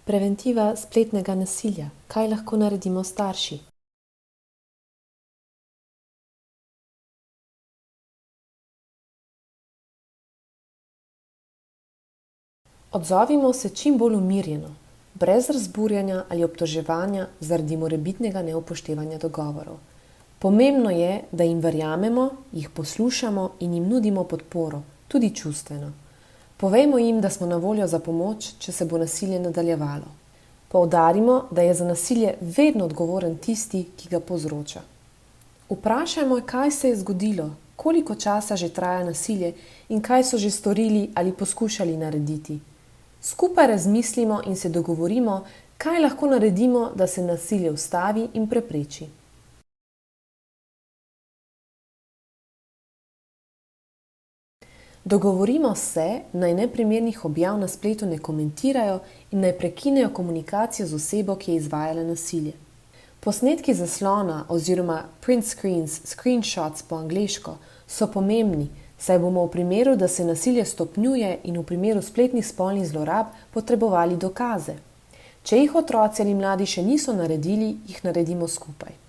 Preventiva spletnega nasilja. Kaj lahko naredimo starši? Odzovimo se čim bolj umirjeno, brez razburjanja ali obtoževanja zaradi morebitnega neupoštevanja dogovorov. Pomembno je, da jim verjamemo, jih poslušamo in jim nudimo podporo, tudi čustveno. Povejmo jim, da smo na voljo za pomoč, če se bo nasilje nadaljevalo. Poudarimo, da je za nasilje vedno odgovoren tisti, ki ga povzroča. Vprašajmo, kaj se je zgodilo, koliko časa že traja nasilje in kaj so že storili ali poskušali narediti. Skupaj razmislimo in se dogovorimo, kaj lahko naredimo, da se nasilje ustavi in prepreči. Dogovorimo se, naj neprimernih objav na spletu ne komentirajo in naj prekinejo komunikacijo z osebo, ki je izvajala nasilje. Posnetki zaslona oziroma print screens, screenshots po angleško, so pomembni, saj bomo v primeru, da se nasilje stopnjuje in v primeru spletnih spolnih zlorab potrebovali dokaze. Če jih otroci ali mladi še niso naredili, jih naredimo skupaj.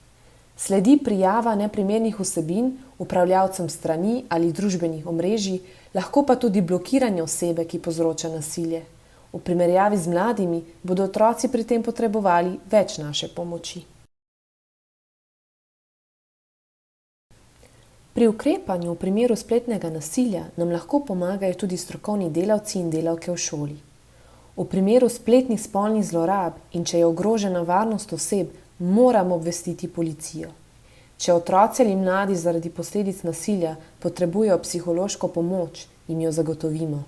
Sledi prijava neprimernih vsebin upravljavcem strani ali družbenih omrežij, lahko pa tudi blokiranje osebe, ki povzroča nasilje. V primerjavi z mladimi bodo otroci pri tem potrebovali več naše pomoči. Pri ukrepanju v primeru spletnega nasilja nam lahko pomagajo tudi strokovni delavci in delavke v šoli. V primeru spletnih spolnih zlorab in če je ogrožena varnost oseb, moramo obvestiti policijo. Če otroci ali mladi zaradi posledic nasilja potrebujejo psihološko pomoč, jim jo zagotovimo.